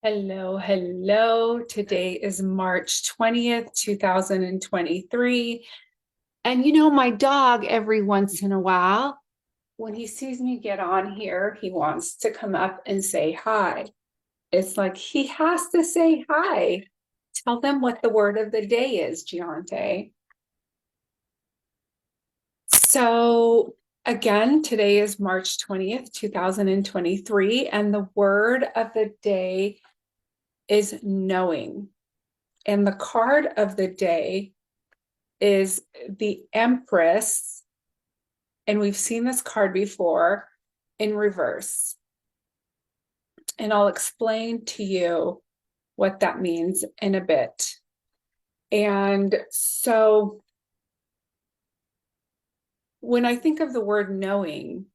Hello, hello. Today is March 20th, 2023. And my dog, every once in a while, when he sees me get on here, he wants to come up and say hi. It's like he has to say hi. Tell them what the word of the day is, Giante. So, again, today is March 20th, 2023, and the word of the day is knowing. And the card of the day is the Empress. And we've seen this card before in reverse. And I'll explain to you what that means in a bit. And so when I think of the word knowing,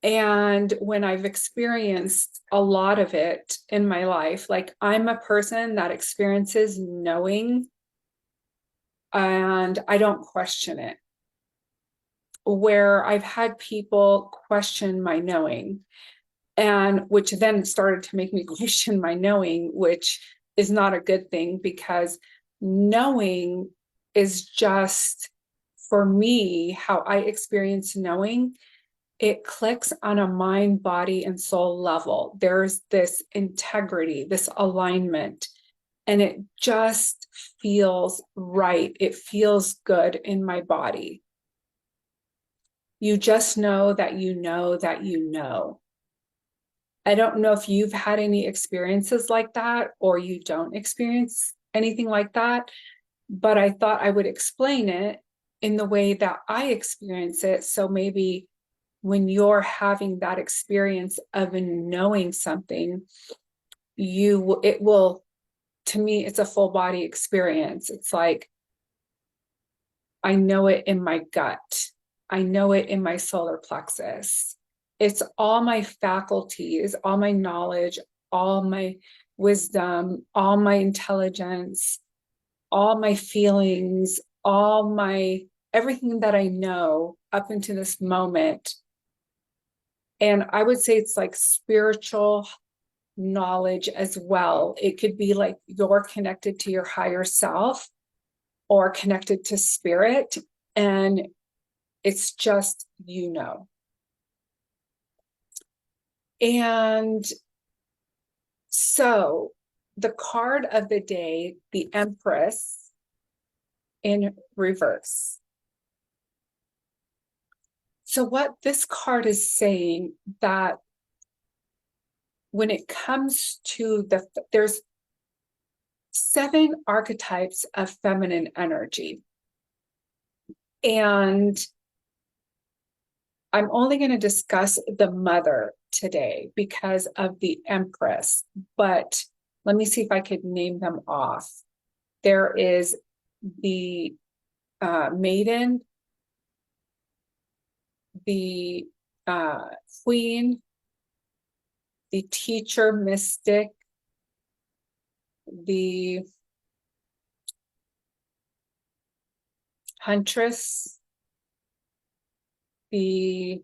and when I've experienced a lot of it in my life, like I'm a person that experiences knowing and I don't question it. Where I've had people question my knowing, and which then started to make me question my knowing, which is not a good thing because knowing is just, for me, how I experience knowing. It clicks on a mind, body, and soul level. There's this integrity, this alignment, and it just feels right. It feels good in my body. You just know that you know that you know. I don't know if you've had any experiences like that or you don't experience anything like that, but I thought I would explain it in the way that I experience it. So maybe when you're having that experience of knowing something, it will, to me, it's a full body experience. It's like, I know it in my gut. I know it in my solar plexus. It's all my faculties, all my knowledge, all my wisdom, all my intelligence, all my feelings, all my everything that I know up into this moment. And I would say it's like spiritual knowledge as well. It could be like you're connected to your higher self or connected to spirit. And it's just, And so the card of the day, the Empress in reverse. So what this card is saying that when it comes to there's 7 archetypes of feminine energy. And I'm only going to discuss the mother today because of the Empress, but let me see if I could name them off. There is the maiden, the queen, the teacher mystic, the huntress, the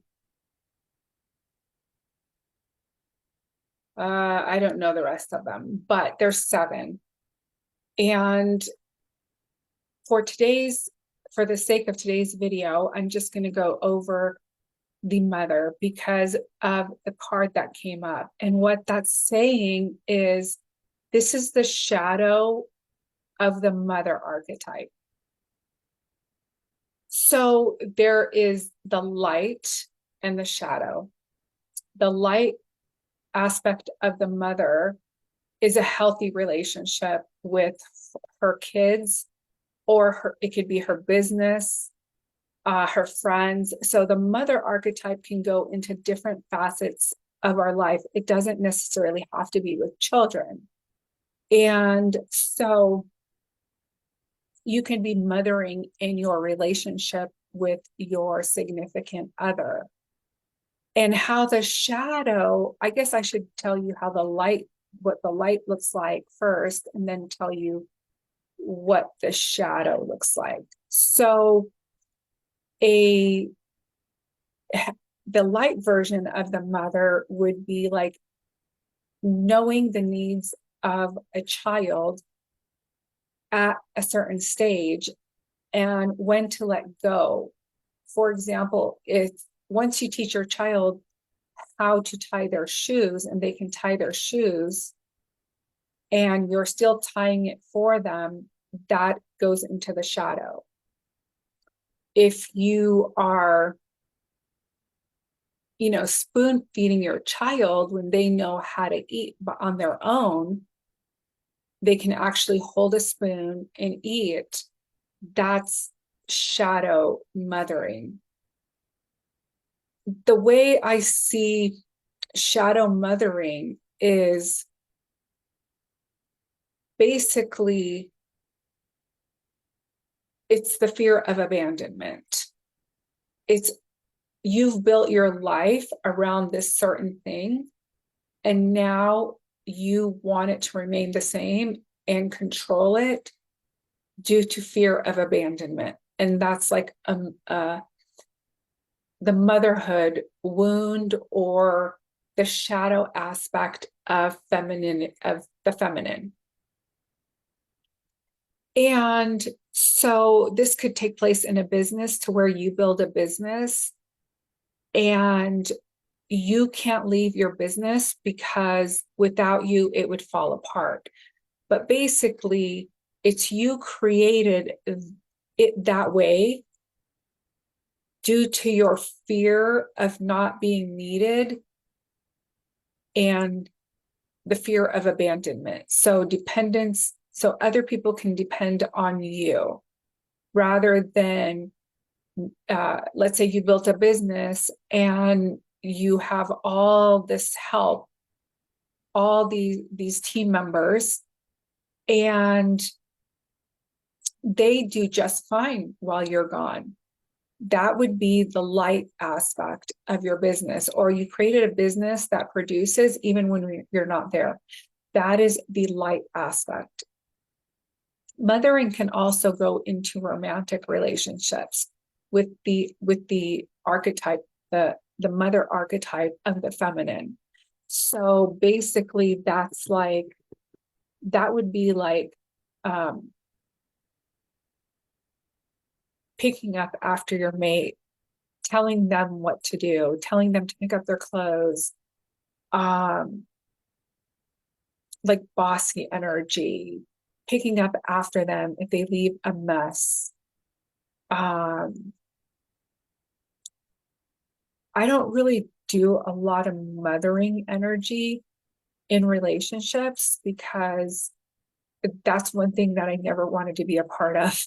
I don't know the rest of them, but there's 7. And for the sake of today's video, I'm just going to go over the mother because of the card that came up. And what that's saying is this is the shadow of the mother archetype. So there is the light and the shadow. The light aspect of the mother is a healthy relationship with her kids, or it could be her business, her friends. So the mother archetype can go into different facets of our life. It doesn't necessarily have to be with children. And so you can be mothering in your relationship with your significant other. And how the shadow, I guess I should tell you what the light looks like first, and then tell you what the shadow looks like. So the light version of the mother would be like knowing the needs of a child at a certain stage and when to let go. For example, it's once you teach your child how to tie their shoes and they can tie their shoes and you're still tying it for them, that goes into the shadow. If you are, spoon feeding your child when they know how to eat but on their own, they can actually hold a spoon and eat. That's shadow mothering. The way I see shadow mothering is basically it's the fear of abandonment. It's you've built your life around this certain thing, and now you want it to remain the same and control it due to fear of abandonment. And that's like the motherhood wound or the shadow aspect of the feminine. And so this could take place in a business to where you build a business and you can't leave your business because without you, it would fall apart. But basically, it's you created it that way due to your fear of not being needed and the fear of abandonment. So dependence, so other people can depend on you rather than, let's say you built a business and you have all this help, all these team members, and they do just fine while you're gone. That would be the light aspect of your business. Or you created a business that produces even when you're not there. That is the light aspect. Mothering can also go into romantic relationships with the archetype, the mother archetype of the feminine. So basically that would be like picking up after your mate, telling them what to do, telling them to pick up their clothes, like bossy energy, picking up after them if they leave a mess. I don't really do a lot of mothering energy in relationships because that's one thing that I never wanted to be a part of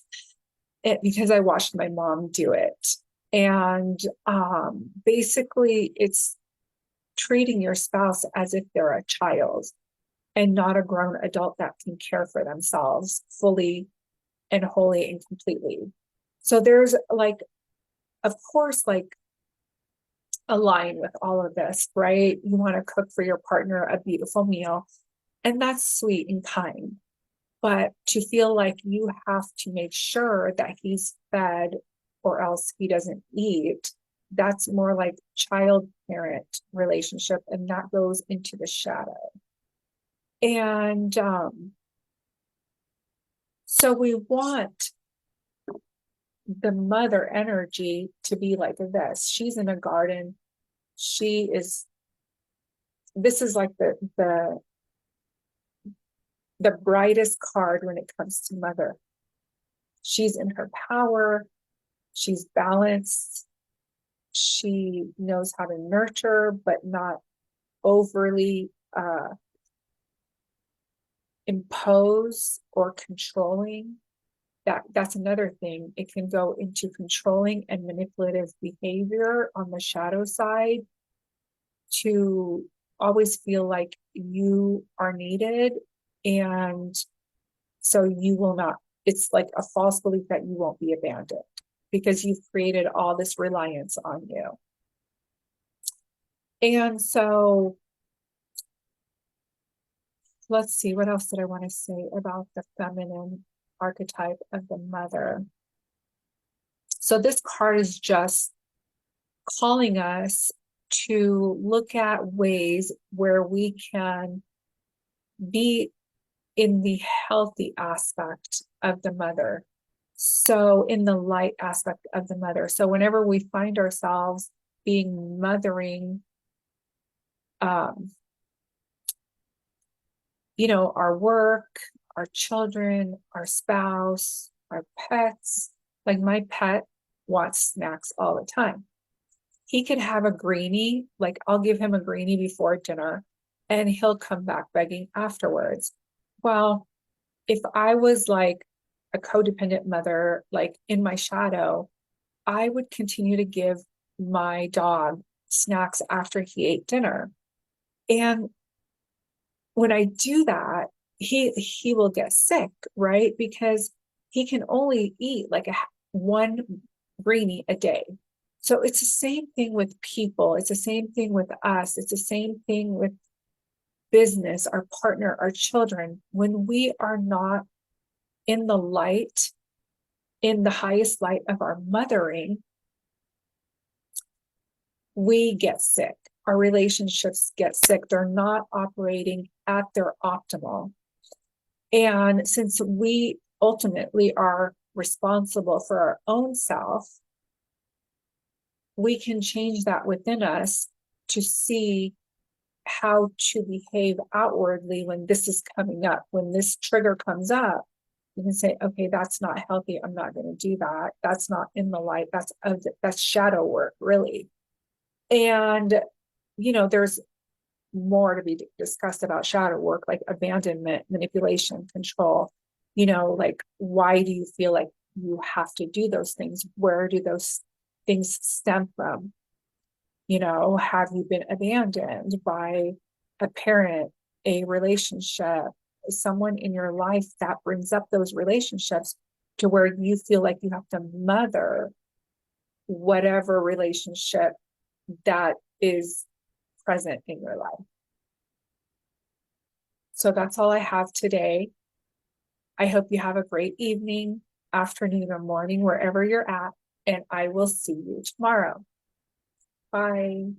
because I watched my mom do it. And basically it's treating your spouse as if they're a child and not a grown adult that can care for themselves fully and wholly and completely. So there's like, of course, like a line with all of this, right? You want to cook for your partner a beautiful meal, and that's sweet and kind. But to feel like you have to make sure that he's fed or else he doesn't eat, that's more like child-parent relationship, and that goes into the shadow. And so we want the mother energy to be like this. She's in a garden. This is like the brightest card when it comes to mother. She's in her power. She's balanced. She knows how to nurture, but not overly impose or controlling. That's another thing. It can go into controlling and manipulative behavior on the shadow side to always feel like you are needed. And so you will not, it's like a false belief that you won't be abandoned because you've created all this reliance on you. And so let's see, what else did I want to say about the feminine archetype of the mother? So this card is just calling us to look at ways where we can be in the healthy aspect of the mother. So in the light aspect of the mother. So whenever we find ourselves being mothering, um, our work, our children, our spouse, our pets, like my pet wants snacks all the time. He could have a greenie, like I'll give him a greenie before dinner and he'll come back begging afterwards. Well, if I was like a codependent mother, like in my shadow, I would continue to give my dog snacks after he ate dinner. And when I do that, he will get sick, right? Because he can only eat like one greenie a day. So it's the same thing with people. It's the same thing with us. It's the same thing with business, our partner, our children. When we are not in the light, in the highest light of our mothering, we get sick. Our relationships get sick. They're not operating at their optimal. And since we ultimately are responsible for our own self, we can change that within us to see how to behave outwardly when this is coming up. When this trigger comes up, you can say, okay, that's not healthy. I'm not going to do that. That's not in the light. That's shadow work, really. And, there's more to be discussed about shadow work, like abandonment, manipulation, control. Like, why do you feel like you have to do those things? Where do those things stem from? Have you been abandoned by a parent, a relationship, someone in your life that brings up those relationships to where you feel like you have to mother whatever relationship that is present in your life? So that's all I have today. I hope you have a great evening, afternoon, or morning, wherever you're at, and I will see you tomorrow. Bye.